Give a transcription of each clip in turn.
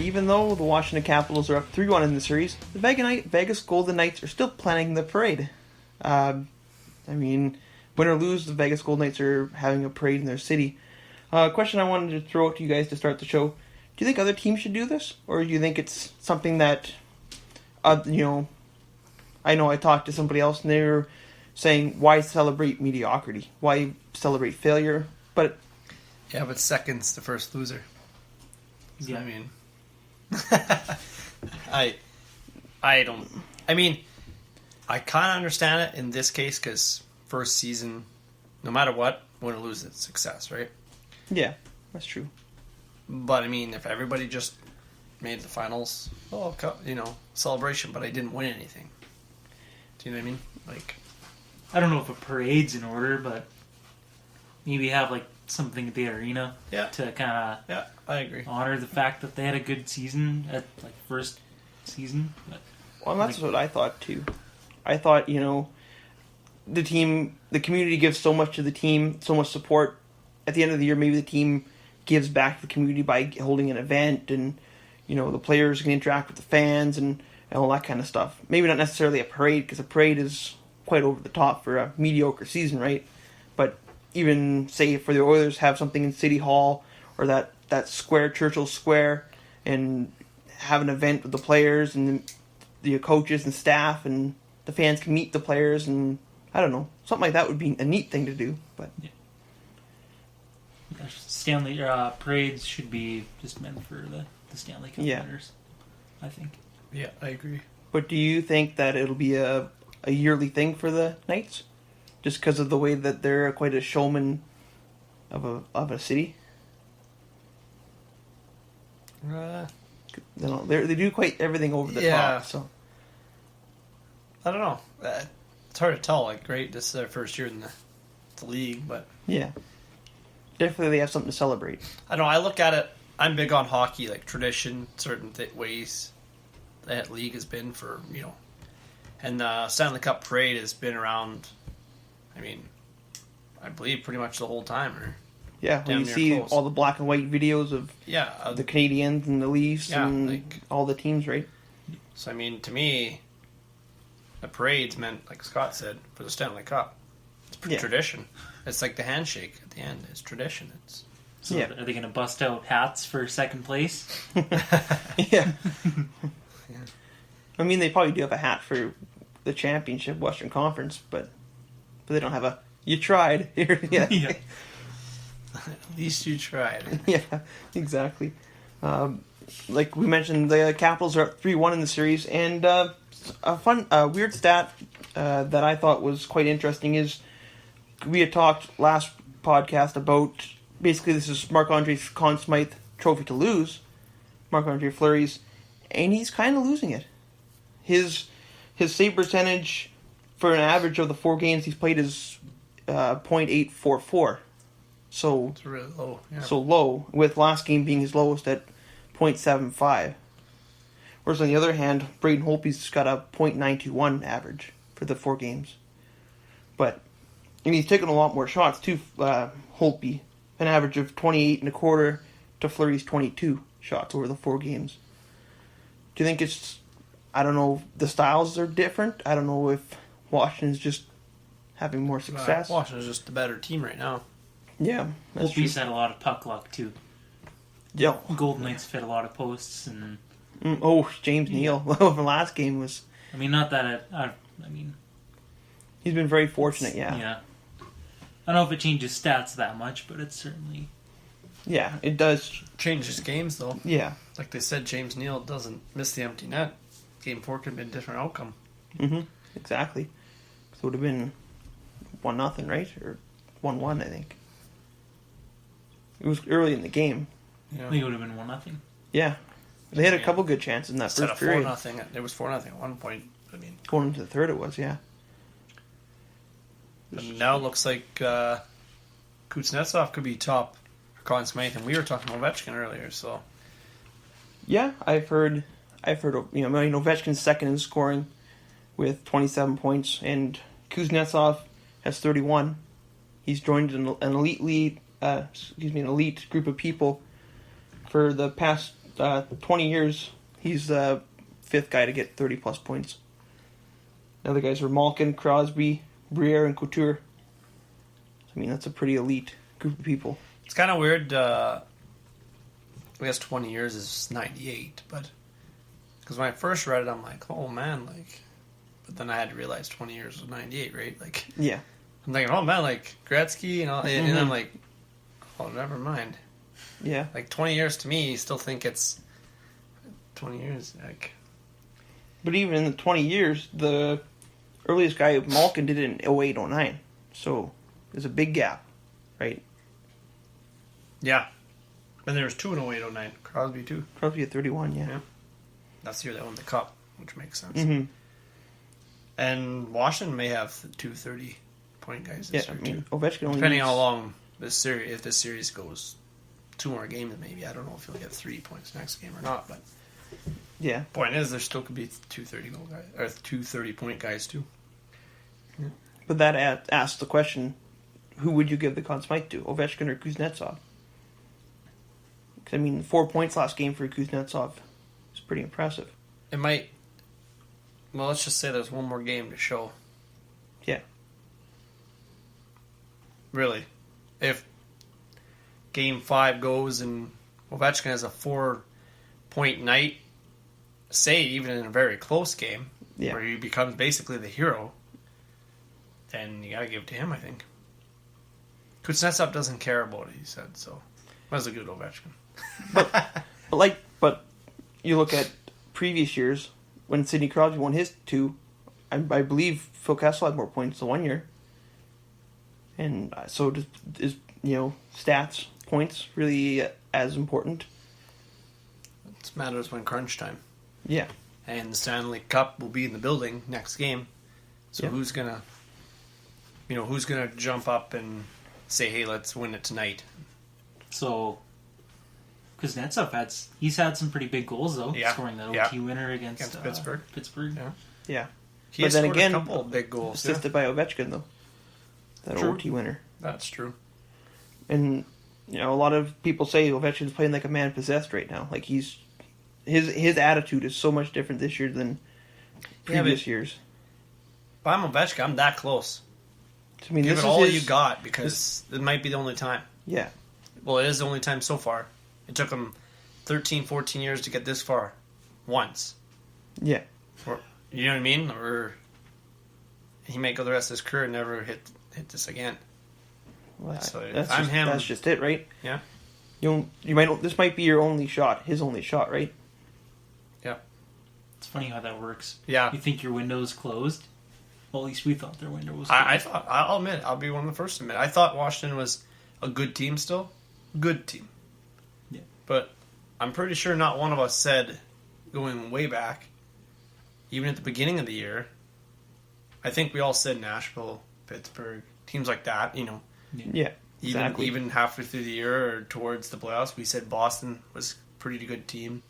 even though the Washington Capitals are up 3-1 in the series, the Vegas Golden Knights are still planning the parade. Win or lose, the Vegas Golden Knights are having a parade in their city. Question I wanted to throw out to you guys to start the show. Do you think other teams should do this? Or do you think it's something that, I know I talked to somebody else and they were saying, why celebrate mediocrity? Why celebrate failure? But second's the first loser. Yeah. I don't. I kind of understand it in this case because first season, no matter what, win or lose, it's success, right? Yeah, that's true. But if everybody just made the finals, celebration, but I didn't win anything. Do you know what I mean? I don't know if a parade's in order, but maybe have something at the arena to kind of I agree. honor the fact that they had a good season at first season. But that's what I thought too. I thought the community gives so much to the team, so much support. At the end of the year, maybe the team gives back to the community by holding an event, and the players can interact with the fans and all that kind of stuff. Maybe not necessarily a parade, because a parade is quite over the top for a mediocre season, right? But even, say, for the Oilers, have something in City Hall or that square, Churchill Square, and have an event with the players and the coaches and staff, and the fans can meet the players, and I don't know, something like that would be a neat thing to do. But Stanley parades should be just meant for the Stanley Cup winners, I think. Yeah, I agree. But do you think that it'll be a yearly thing for the Knights, just because of the way that they're quite a showman of a city? They do quite everything over the top. So I don't know. It's hard to tell. Great, this is their first year in the league, but yeah, definitely they have something to celebrate. I don't know. I look at it. I'm big on hockey, tradition, certain ways that league has been for and the Stanley Cup parade has been around. I believe pretty much the whole time. When you see close. All the black and white videos of the Canadiens and the Leafs and all the teams, right? So to me, the parade's meant, like Scott said, for the Stanley Cup. It's tradition. It's like the handshake at the end. It's tradition. So are they going to bust out hats for second place? Yeah. They probably do have a hat for the championship, Western Conference, but they don't have a. You tried here. Yeah. At least you tried. Yeah, exactly. Like we mentioned, the Capitals are up 3-1 in the series, and a weird stat that I thought was quite interesting is we had talked last podcast about basically this is Marc-Andre Conn Smythe trophy to lose, Marc-Andre Fleury's, and he's kind of losing it. His save percentage for an average of the 4 games he's played is .844. So it's really low. Yeah. So low, with last game being his lowest at .75. Whereas on the other hand, Braden Holtby's got a .921 average for the 4 games. And he's taken a lot more shots too, Holtby. An average of 28.25 to Fleury's 22 shots over the 4 games. Do you think it's, I don't know, the styles are different? I don't know if Washington's just having more success. Washington's just a better team right now. Yeah, that's true. Holtby's had a lot of puck luck too. Yeah. Golden Knights fit a lot of posts and. James Neal over last game was. Not that he's been very fortunate. Yeah. Yeah. I don't know if it changes stats that much, but it's certainly. Yeah, it does change his games though. Yeah. Like they said, James Neal doesn't miss the empty net. Game 4 could have been a different outcome. Mm-hmm. Exactly. So it would have been 1-0, right? Or 1-1, I think. It was early in the game. Yeah. I think it would have been 1-0. Yeah. They had a couple good chances in that first period. 4-0. It was 4-0 at one point. Going into the third it was, yeah. And now it looks like Kuznetsov could be top for Conn Smythe, and we were talking about Ovechkin earlier, so. Yeah, I've heard Ovechkin's second in scoring with 27 points, and Kuznetsov has 31. He's joined an elite group of people for the past 20 years, he's the fifth guy to get 30-plus points. The other guys were Malkin, Crosby, Briere, and Couture. I mean, that's a pretty elite group of people. It's kind of weird. I guess 20 years is 98, but because when I first read it, I'm like, oh man, like. But then I had to realize 20 years was 98, right? Like, yeah. I'm thinking, oh man, like Gretzky and all, and I'm like, oh, never mind. Yeah. Like 20 years to me, you still think it's 20 years, like. But even in the 20 years, the earliest guy, Malkin, did it in 08, 09. So there's a big gap, right? Yeah. And there was 2 in 08, 09. Crosby, too. Crosby at 31, yeah. That's the year they won the Cup, which makes sense. Mm-hmm. And Washington may have 2 30-point guys this year, too. Ovechkin only depending on how long this series, if this series goes 2 more games, maybe. I don't know if he'll get 3 points next game or not, but yeah. Point is, there still could be 2 30-goal guys, or 2 30-point guys, too. Yeah. But that asks the question, who would you give the Conn Smythe to, Ovechkin or Kuznetsov? Because, I mean, 4 points last game for Kuznetsov is pretty impressive. It might. Well, let's just say there's one more game to show. Yeah. Really. If Game 5 goes and Ovechkin has a 4-point night, say even in a very close game, where he becomes basically the hero, then you gotta give it to him, I think. Kuznetsov doesn't care about it, he said, so was a good Ovechkin. but you look at previous years, when Sidney Crosby won his 2, I believe Phil Kessel had more points the 1 year. And so is stats, points, really as important? It matters when crunch time. Yeah. And the Stanley Cup will be in the building next game. So who's gonna jump up and say, hey, let's win it tonight? So Kuznetsov he's had some pretty big goals though, scoring that OT winner against Pittsburgh. Yeah. He has scored a couple of big goals. Assisted by Ovechkin though. That OT winner. That's true. And a lot of people say Ovechkin's playing like a man possessed right now. Like his attitude is so much different this year than previous years. If I'm Ovechkin, I'm that close. I mean, give it all you got because it might be the only time. Yeah. Well, it is the only time so far. It took him 13, 14 years to get this far. Once. Yeah. Or, you know what I mean? Or he might go the rest of his career and never hit this again. Well, so if I'm him, that's just it, right? Yeah. This might be your only shot, his only shot, right? Yeah. It's funny how that works. Yeah. You think your window's closed? Well, at least we thought their window was closed. I'll admit, I'll be one of the first to admit. I thought Washington was a good team still. Good team. Yeah. But I'm pretty sure not one of us said, going way back, even at the beginning of the year, I think we all said Nashville, Pittsburgh, teams like that, Yeah, exactly. Even halfway through the year or towards the playoffs, we said Boston was a pretty good team.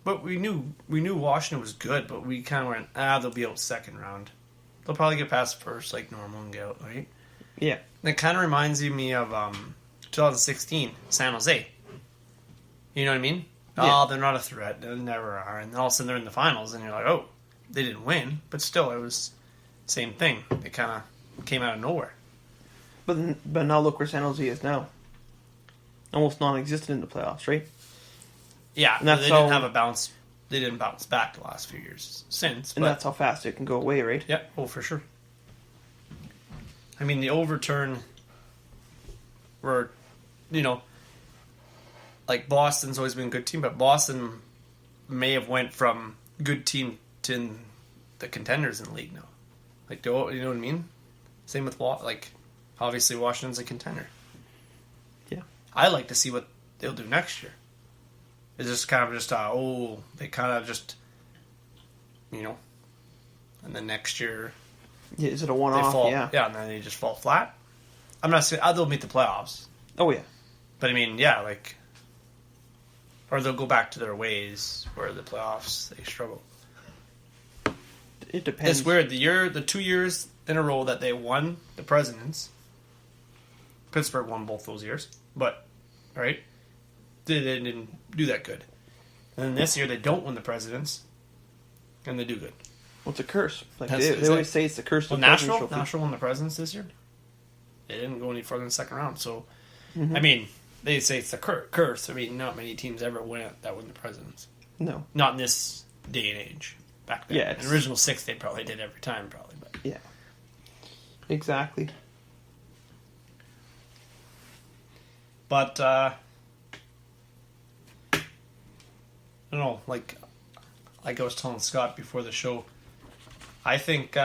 But we knew Washington was good, but we kind of went, they'll be out second round. They'll probably get past first like normal and get out, right? Yeah. That kind of reminds me of 2016, San Jose. You know what I mean? Yeah. Oh, they're not a threat. They never are. And then all of a sudden they're in the finals, and you're like, oh, they didn't win. But still, it was the same thing. They kind of came out of nowhere. But now look where San Jose is now. Almost non-existent in the playoffs, right? Yeah, and they didn't have a bounce. They didn't bounce back the last few years since. And that's how fast it can go away, right? Yeah, for sure. I mean, the overturn were, like Boston's always been a good team, but Boston may have went from good team to the contenders in the league now. Like, you know what I mean? Same with, obviously Washington's a contender. Yeah. I like to see what they'll do next year. It's just kind of they kind of just, and then next year... Yeah, is it a one-off? Yeah, and then they just fall flat. I'm not saying... they'll meet the playoffs. Oh, yeah. But, I mean, yeah, or they'll go back to their ways where the playoffs, they struggle. It depends. It's weird. The 2 years in a row that they won the Presidents, Pittsburgh won both those years, but, right? They didn't do that good. And then this year they don't win the Presidents, and they do good. Well, it's a curse. Like they always say, it's the curse of Nashville won the Presidents this year. They didn't go any further in the second round. So, I mean, they say it's the curse. I mean, not many teams ever win the Presidents. No, not in this day and age. Back then, in the original 6, they probably did every time, probably. But yeah, exactly. But I don't know. Like I was telling Scott before the show, I think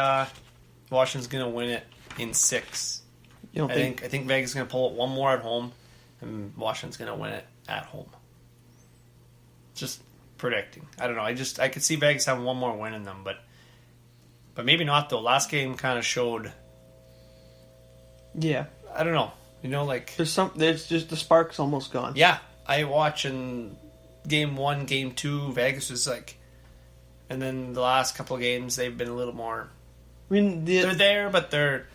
Washington's going to win it in 6. You don't think? I think Vegas is going to pull it one more at home, and Washington's going to win it at home. Just predicting. I don't know. I could see Vegas having one more win in them, but maybe not though. Last game kind of showed. Yeah. I don't know. You know, like there's just the spark's almost gone. Yeah, I watch in game 1, game 2, Vegas was like, and then the last couple of games they've been a little more. I mean, they're there, but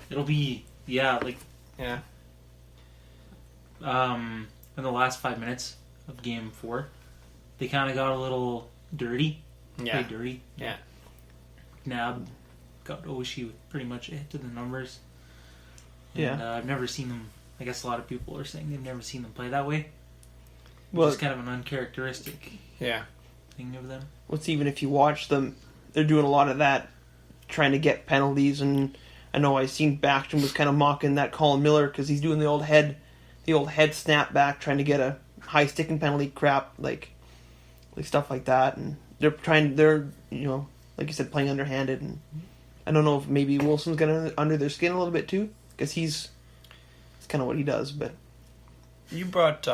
it'll be yeah. In the last 5 minutes of game 4, they kind of got a little dirty. Yeah. Pretty dirty. Yeah. Nab got Oshie with pretty much a hit to the numbers. And, I've never seen them. I guess a lot of people are saying they've never seen them play that way. Well, it's kind of an uncharacteristic thing of them. What's even if you watch them, they're doing a lot of that, trying to get penalties. And I know I seen Backstrom was kind of mocking that Colin Miller because he's doing the old head snap back, trying to get a high sticking penalty crap, like stuff like that. And they're like you said, playing underhanded. And I don't know if maybe Wilson's getting under their skin a little bit too, because it's kind of what he does. But you brought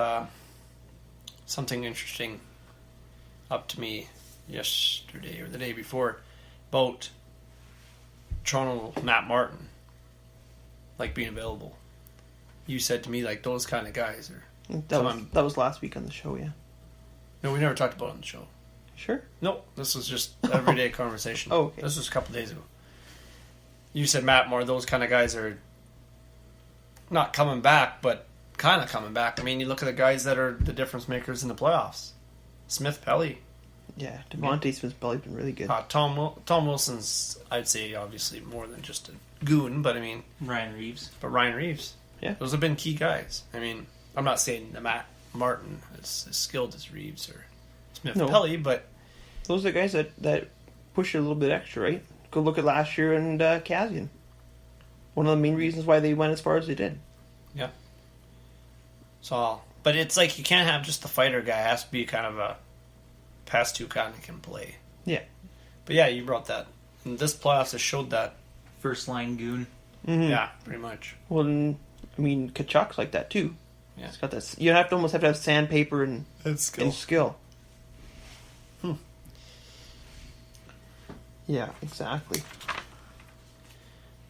something interesting up to me yesterday or the day before about Toronto Matt Martin being available. You said to me those kind of guys are. That was last week on the show. Yeah. No, we never talked about it on the show. Sure. No, this was just everyday conversation. Oh, okay. This was a couple days ago. You said Matt Moore, those kind of guys are not coming back, but kind of coming back. I mean, you look at the guys that are the difference makers in the playoffs. Smith Pelly. Yeah, Devontae Smith Pelly's been really good. Tom Wilson's, I'd say, obviously more than just a goon, but I mean... Ryan Reeves. Yeah. Those have been key guys. I mean, I'm not saying that Matt Martin is as skilled as Reeves or Smith Pelly, but... Those are the guys that push it a little bit extra, right? Go look at last year and Kazian. One of the main reasons why they went as far as they did. Yeah. So, but it's like you can't have just the fighter guy. It has to be kind of a past two kind of can play. Yeah. But yeah, you brought that. And this playoffs has showed that. First line goon. Mm-hmm. Yeah, pretty much. Well, I mean, Kachuk's like that too. Yeah. It's got that. You almost have to have sandpaper and skill. Yeah, exactly.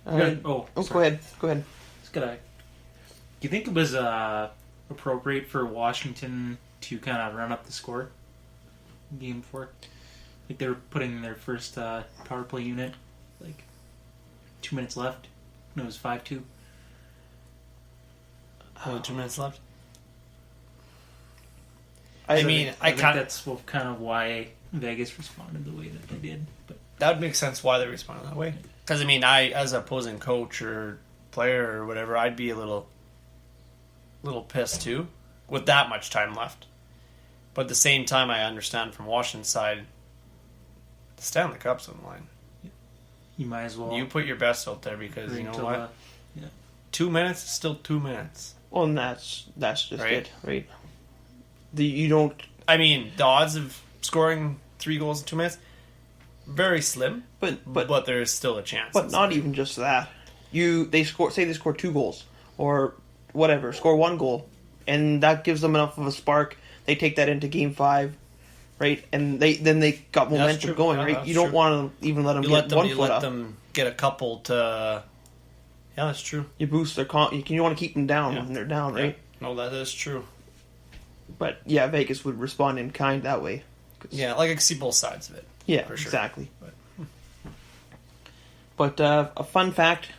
Go ahead. Go ahead. Just do you think it was appropriate for Washington to kind of run up the score in Game 4? Like they were putting their first power play unit, 2 minutes left. No, it was 5-2. Only 2 minutes left. I think that's kind of why Vegas responded the way that they did. But that would make sense why they responded that way. Because, I mean, I, as an opposing coach or player or whatever, I'd be a little pissed too with that much time left. But at the same time, I understand from Washington's side, the Stanley Cup's on the line. You might as well. You put your best out there because, you know what? 2 minutes is still 2 minutes. Well, and that's just right? it, right? You don't... I mean, the odds of scoring 3 goals in 2 minutes, very slim, but there is still a chance. But not even just that. They score 2 goals or whatever, score 1 goal, and that gives them enough of a spark. They take that into Game 5, right? And they got momentum going, right? You don't want to even let them get 1 foot up. You let them get a couple to. Yeah, that's true. You boost their you want to keep them down when they're down, right? No, that is true. But yeah, Vegas would respond in kind that way. Yeah, I can see both sides of it. Yeah, for sure. Exactly. But a fun fact